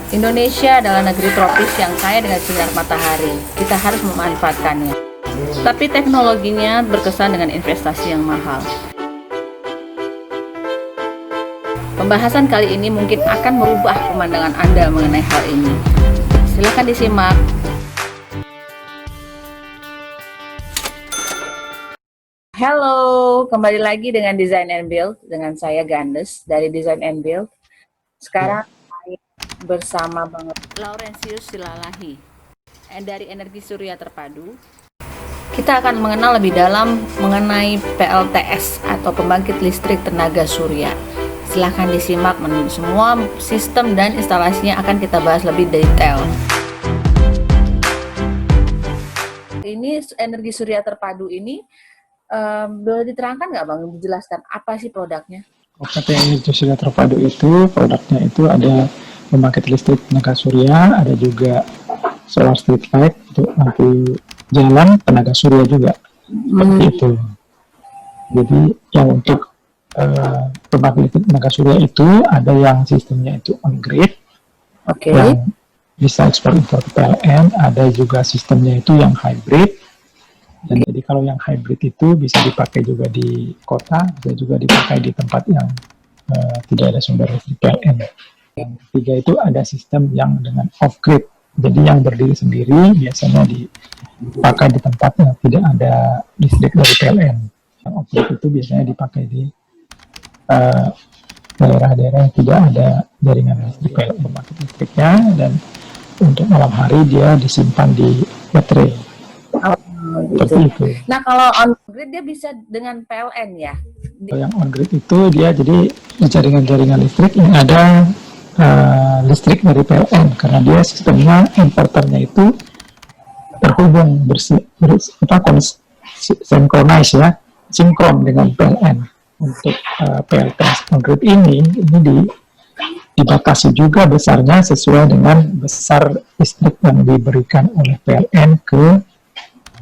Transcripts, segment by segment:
Indonesia adalah negeri tropis yang kaya dengan sinar matahari. Kita harus memanfaatkannya. Tapi teknologinya berkesan dengan investasi yang mahal. Pembahasan kali ini mungkin akan merubah pemandangan Anda mengenai hal ini. Silakan disimak. Halo, kembali lagi dengan Design and Build dengan saya Gandes dari Design and Build. Sekarang saya bersama Bang Laurentius Silalahi dari Energi Surya Terpadu. Kita akan mengenal lebih dalam mengenai PLTS atau pembangkit listrik tenaga surya. Silahkan disimak, semua sistem dan instalasinya akan kita bahas lebih detail. Ini Energi Surya Terpadu ini boleh diterangkan nggak Bang, dijelaskan apa sih produknya? PT Energi Surya Terpadu itu produknya itu ada pembangkit listrik tenaga surya, ada juga solar street light untuk lampu jalan tenaga surya juga. Seperti itu. Jadi yang untuk pembangkit listrik tenaga surya itu ada yang sistemnya itu on grid, yang bisa ekspor impor ke PLN, ada juga sistemnya itu yang hybrid. Dan jadi kalau yang hybrid itu bisa dipakai juga di kota, bisa juga dipakai di tempat yang tidak ada sumber listrik PLN. Yang ketiga itu ada sistem yang dengan off-grid, jadi yang berdiri sendiri biasanya dipakai di tempat yang tidak ada listrik dari PLN. Yang off-grid itu biasanya dipakai di daerah-daerah yang tidak ada jaringan listrik PLN pembangkit listriknya, dan untuk malam hari dia disimpan di baterai. Gitu. Nah, kalau on grid dia bisa dengan PLN ya? Yang on grid itu dia jadi jaringan-jaringan listrik yang ada listrik dari PLN, karena dia sistemnya importernya itu terhubung sinkronis ya, sinkron dengan PLN. Untuk PLTS on grid ini dibatasi juga besarnya sesuai dengan besar listrik yang diberikan oleh PLN ke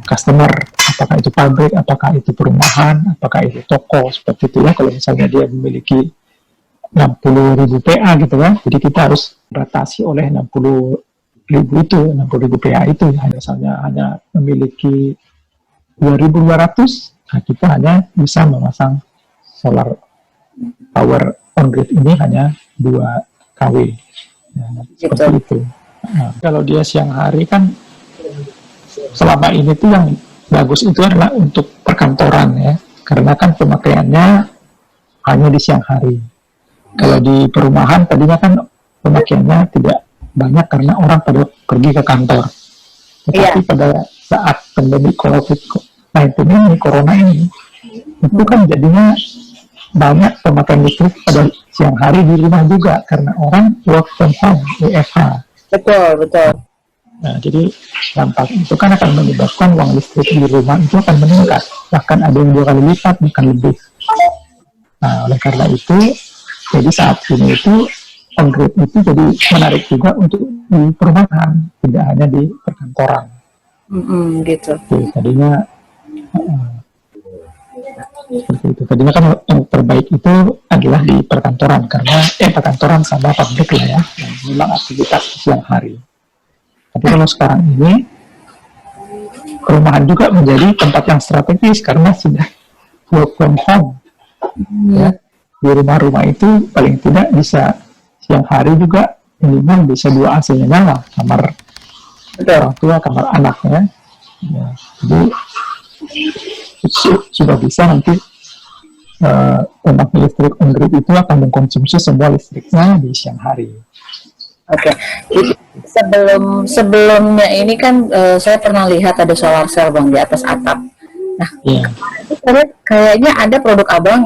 customer, apakah itu pabrik, apakah itu perumahan, apakah itu toko, seperti itu ya. Kalau misalnya dia memiliki 60.000 PA gitu kan, jadi kita harus batasi oleh 60.000 PA itu. Misalnya hanya memiliki 2.200, nah kita hanya bisa memasang solar power on grid ini hanya 2 kW. Nah, seperti itu. Nah, kalau dia siang hari kan selama ini tuh yang bagus itu adalah untuk perkantoran ya, karena kan pemakaiannya hanya di siang hari. Kalau di perumahan tadinya kan pemakaiannya tidak banyak karena orang pada pergi ke kantor. Tetapi pada saat pandemi COVID-19 ini, corona ini, itu kan jadinya banyak pemakaian listrik pada siang hari di rumah juga karena orang work from home, WFH. Betul. Nah, jadi dampak itu kan akan menyebabkan uang listrik di rumah itu akan meningkat, bahkan ada yang 2 kali lipat, bahkan lebih. Nah, oleh karena itu, jadi saat ini itu on grid itu jadi menarik juga untuk di perumahan, tidak hanya di perkantoran. Gitu. Jadi, tadinya seperti itu. Tadinya kan yang terbaik itu adalah di perkantoran, karena perkantoran sama pabrik lah ya, yang memang aktivitas siang hari. Tapi kalau sekarang ini perumahan juga menjadi tempat yang strategis karena sudah work from home. Ya, di rumah-rumah itu paling tidak bisa siang hari juga minimal bisa 2 AC-nya nyala, kamar orang tua, kamar anaknya. Ya, jadi sudah bisa nanti pembangkit listrik on grid itu akan mengkonsumsi semua listriknya di siang hari. Oke. Sebelumnya ini kan saya pernah lihat ada solar cell Bang di atas atap. Nah, kayaknya ada produk Abang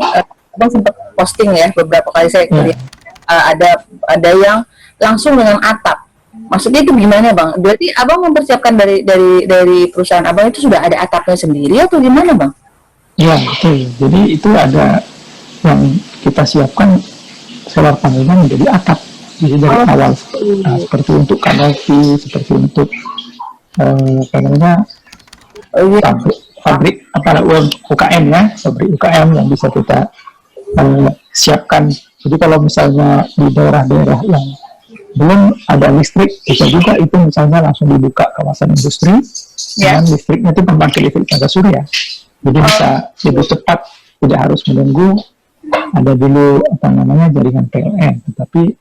sempat posting ya beberapa kali saya lihat. Ada yang langsung dengan atap. Maksudnya itu gimana Bang? Berarti Abang mempersiapkan dari perusahaan Abang itu sudah ada atapnya sendiri atau gimana Bang? Ya, betul. Jadi itu ada yang kita siapkan solar panelnya menjadi atap. Jadi dari awal seperti untuk kanopi, seperti untuk pabrik UKM ya, pabrik UKM yang bisa kita siapkan. Jadi kalau misalnya di daerah-daerah yang belum ada listrik, bisa juga itu misalnya langsung dibuka kawasan industri, Ya. dan listriknya itu pembangkit listrik tenaga surya. Jadi bisa lebih cepat, tidak harus menunggu ada dulu apa namanya jaringan PLN, tetapi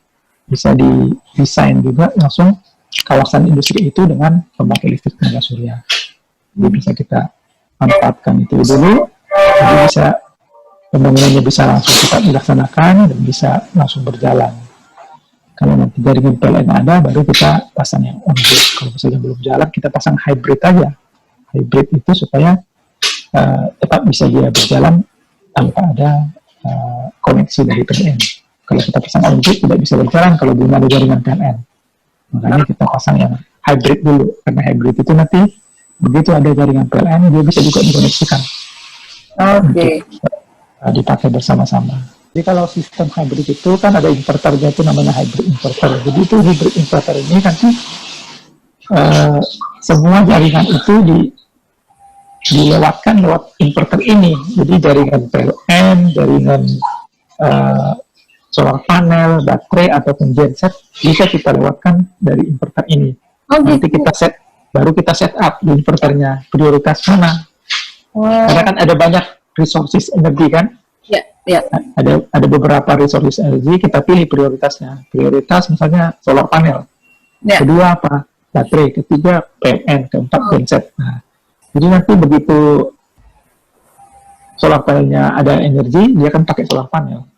bisa didesain juga langsung kawasan industri itu dengan pembangkit listrik tenaga surya. Jadi bisa kita manfaatkan itu dulu, jadi bisa pembangunannya bisa langsung kita dilaksanakan dan bisa langsung berjalan. Kalau nanti jaringan PLN ada, baru kita pasang yang on-grid. Kalau misalnya belum jalan, kita pasang hybrid aja. Hybrid itu supaya tetap bisa dia berjalan tanpa ada koneksi dari PLN. Kalau kita pasang on-grid tidak bisa berjalan kalau belum ada jaringan PLN. Makanya kita pasang yang hybrid dulu, karena hybrid itu nanti begitu ada jaringan PLN dia bisa juga dikoneksikan untuk dipakai bersama-sama. Jadi kalau sistem hybrid itu kan ada inverternya, itu namanya hybrid inverter. Jadi itu hybrid inverter ini nanti semua jaringan itu dilewatkan lewat inverter ini. Jadi jaringan PLN, jaringan solar panel, baterai ataupun genset bisa kita lewatkan dari inverter ini. Nanti kita baru kita set up di inverternya prioritas mana. Karena kan ada banyak resources energi kan. Ya. Ada beberapa resources energi, kita pilih prioritasnya. Prioritas misalnya solar panel. Ya. Kedua apa? Baterai. Ketiga PLN. Keempat genset. Nah, jadi nanti begitu solar panelnya ada energi, dia akan pakai solar panel.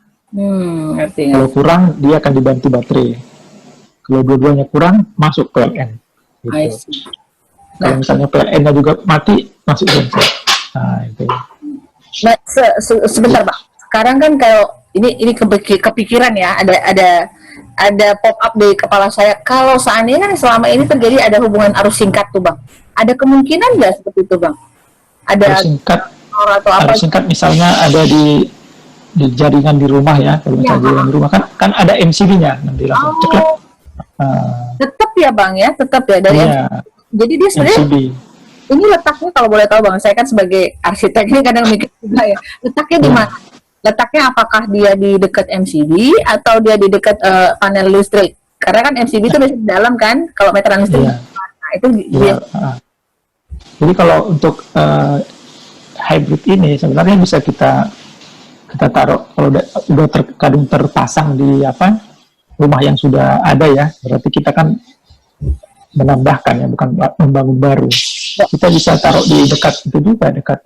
Kalau kurang, dia akan dibantu baterai. Kalau dua-duanya kurang, masuk PLN. Gitu. Kalau misalnya PLN-nya juga mati, masuk genset. Nah, itu. Nah, sebentar Pak. Sekarang kan kalau ini kepikiran ya, ada pop up di kepala saya. Kalau seandainya kan selama ini terjadi ada hubungan arus singkat tuh Bang. Ada kemungkinan nggak seperti itu Bang? Ada arus singkat atau apa? Arus singkat misalnya ada di jaringan di rumah ya. Kalau misalnya jaringan di rumah kan ada MCB-nya nanti langsung ceklek. Tetap ya Bang ya, tetap ya dari jadi dia sebenarnya MCB. Ini letaknya kalau boleh tahu Bang, saya kan sebagai arsitek ini kadang mikir juga ya. Letaknya di mana? Letaknya apakah dia di dekat MCB atau dia di dekat panel listrik? Karena kan MCB itu biasanya di dalam kan, kalau meteran listrik. Nah, itu dia. Jadi kalau untuk hybrid ini sebenarnya bisa kita taruh kalau udah kadung terpasang di rumah yang sudah ada ya, berarti kita kan menambahkan ya, bukan membangun baru. Kita bisa taruh di dekat itu juga, dekat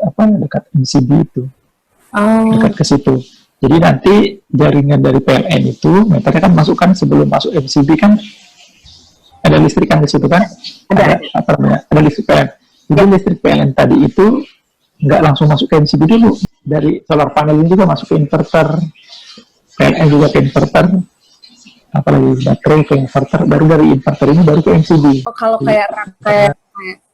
MCB itu, dekat ke situ. Jadi nanti jaringan dari PLN itu, meternya kan masukkan sebelum masuk MCB kan ada listrik kan di situ kan, ada listrik PLN. Jadi listrik PLN tadi itu nggak langsung masuk ke MCB dulu, dari solar panel ini juga masuk ke inverter, PLN juga ke inverter, apalagi baterai ke inverter, baru dari inverter ini baru ke MCB. Kalau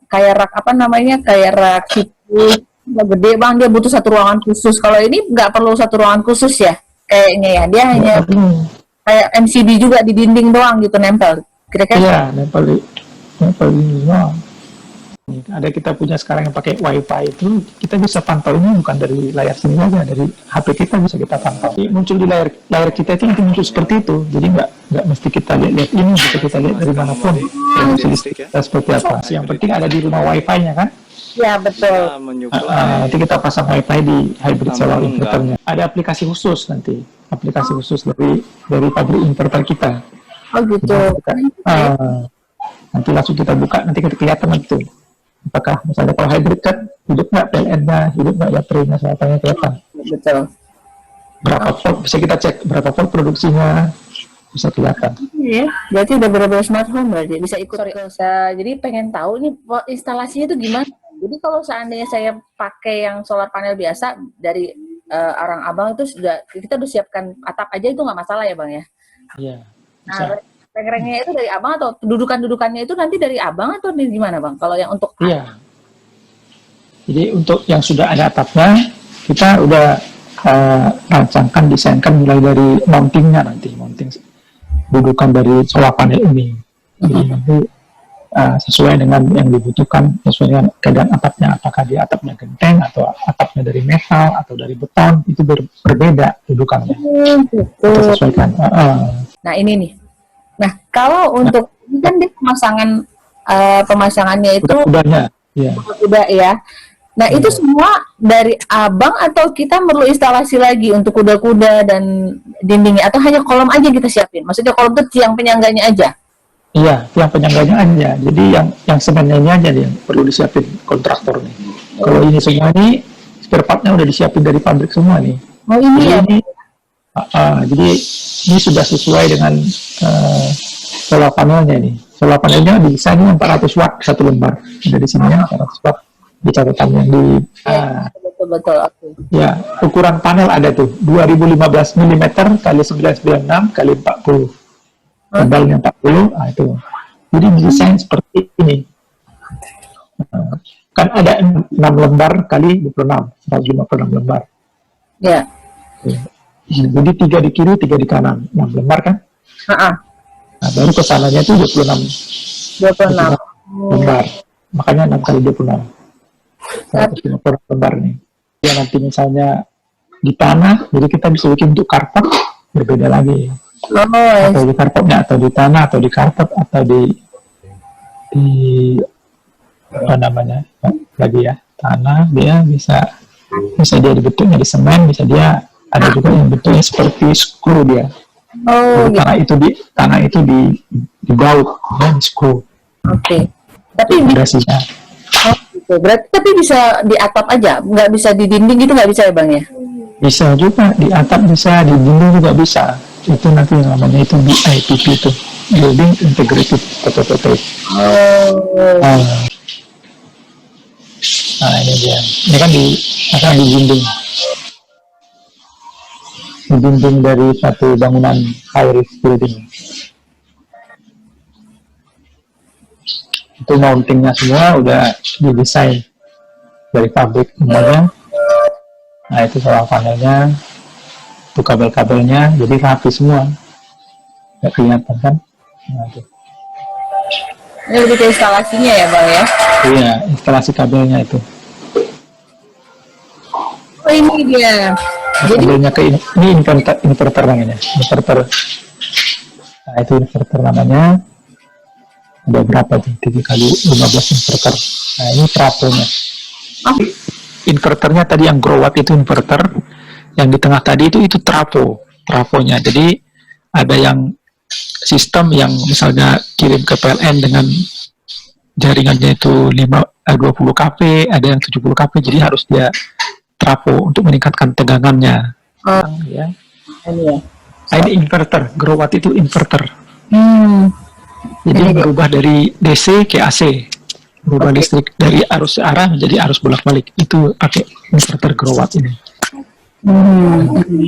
kayak rak apa namanya, kayak rak itu gede Bang, dia butuh satu ruangan khusus. Kalau ini nggak perlu satu ruangan khusus ya, kayaknya ya, dia hanya kayak MCB juga di dinding doang gitu, nempel. Kira-kira? Iya, nempel di doang. Ada kita punya sekarang yang pakai WiFi itu, kita bisa pantau ini bukan dari layar sini aja, dari HP kita bisa kita pantau. Jadi muncul di layar kita itu nanti muncul seperti itu. Jadi nggak mesti kita lihat ini, bisa kita lihat dari manapun. Fungsi listrik kita seperti apa. Yang penting ada di rumah WiFi-nya kan? Ya betul. Nanti kita pasang WiFi di hybrid solar inverternya. Ada aplikasi khusus nanti, aplikasi khusus dari pabrik inverter kita. Oh gitu. Nanti langsung kita buka, nanti kita kelihatan itu. Apakah misalnya kalau hybrid kan hidup nggak PLN-nya, hidup nggak baterainya, semuanya kelihatan. Betul. Berapa volt bisa kita cek, berapa volt produksinya bisa kelihatan. Iya, berarti udah benar-benar smart home berarti bisa ikut. Jadi pengen tahu nih instalasinya itu gimana. Jadi kalau seandainya saya pakai yang solar panel biasa dari orang abang itu kita udah siapkan atap aja itu nggak masalah ya Bang ya? Iya. Nah, reng-rengnya itu dari abang atau dudukannya itu nanti dari abang atau dari gimana Bang? Kalau yang untuk iya. Jadi untuk yang sudah ada atapnya kita udah rancangkan, desainkan mulai dari mountingnya nanti, mounting dudukan dari solar panel ini. Jadi nanti sesuai dengan yang dibutuhkan, sesuai dengan keadaan atapnya, apakah dia atapnya genteng atau atapnya dari metal atau dari beton, itu berbeda dudukannya. Kita sesuaikan. Nah ini nih, Nah, kalau untuk ini kan dia pemasangannya itu Kuda-kudanya, ya. udah ya. Nah, itu Ya. semua dari abang atau kita perlu instalasi lagi untuk kuda-kuda dan dindingnya atau hanya kolom aja yang kita siapin? Maksudnya kolom itu tiang penyangganya aja. Iya, tiang penyangganya aja. Jadi yang semennya ini aja nih yang perlu disiapin kontraktor nih. Kalau ini semua nih spare partnya udah disiapin dari pabrik semua nih. Oh, ini Jadi ya. jadi ini sudah sesuai dengan solar panelnya nih. Solar panelnya desainnya 400 watt satu lembar. Ada di sini ya 400 watt di catatan yang di Betul, oke. ya ukuran panel ada tuh 2015 mm kali 996 kali 40. Tebalnya 40, itu. Jadi desain seperti ini. Kan ada 6 lembar kali 26, 156 lembar. Ya. Jadi 3 di kiri, 3 di kanan. 6 lembar kan? Nah, baru kesananya itu 26 26. lembar. Makanya 6 kali 26. 150 lembar nih. Ya nanti misalnya di tanah, jadi kita bisa bikin untuk karpet berbeda lagi. Atau di karpetnya, atau di tanah, atau di karpet, atau di apa namanya lagi ya, tanah, dia bisa dia dibentuknya di semen, bisa dia ada juga yang bentuknya seperti screw dia. Oh, Jadi tanah itu dibaut dan screw. Oke. Tapi fondasinya. gitu. Berarti tapi bisa di atap aja, nggak bisa di dinding gitu, nggak bisa ya bang ya? Bisa juga di atap, bisa di dinding juga bisa. Itu nanti namanya itu BIPP itu, Building Integrated Photovoltaic. Nah ini dia. Ini kan akan di dinding dari satu bangunan high rise building. Itu mountingnya semua udah didesain dari pabrik semuanya. Nah itu solar panelnya, itu kabel-kabelnya, jadi rapi semua, nggak kelihatan kan? Nah, itu. Ini lebih ke instalasinya ya bang ya? Iya, instalasi kabelnya itu. Oh ini dia. Jadi Kabelnya ke ini inverter namanya, inverter. Nah itu inverter namanya. Ada berapa tuh? 3 kali 15 inverter. Nah ini trafonya. Inverternya tadi yang grow watt itu inverter, yang di tengah tadi itu trafonya. Jadi ada yang sistem yang misalnya kirim ke PLN dengan jaringannya itu 20 kV, ada yang 70 kV, jadi harus dia trafo untuk meningkatkan tegangannya. Ya. Ini inverter, grow watt itu inverter. Jadi berubah dari DC ke AC, berubah listrik dari arus searah menjadi arus bolak-balik. Itu pakai inverter grow watt ini.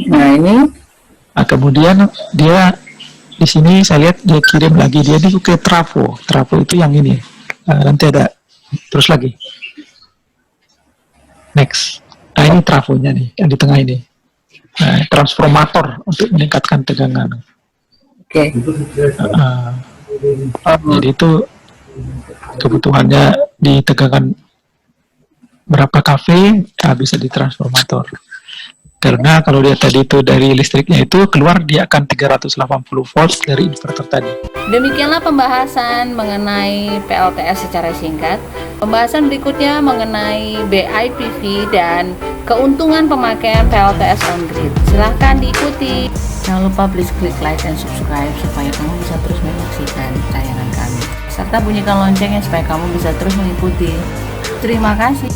Nah ini. Nah, kemudian dia di sini saya lihat dia kirim lagi, dia itu ke trafo. Trafo itu yang ini. Nanti ada terus lagi. Next. Nah ini trafonya nih, yang di tengah ini. Nah, transformator untuk meningkatkan tegangan. Oke. Jadi itu kebutuhannya di tegangan berapa kV, bisa di transformator. Karena kalau dia tadi itu dari listriknya itu keluar, dia akan 380 volts dari inverter tadi. Demikianlah pembahasan mengenai PLTS secara singkat. Pembahasan berikutnya mengenai BIPV dan keuntungan pemakaian PLTS on grid. Silahkan diikuti. Jangan lupa please klik like dan subscribe supaya kamu bisa terus menyaksikan tayangan kami. Serta bunyikan loncengnya supaya kamu bisa terus mengikuti. Terima kasih.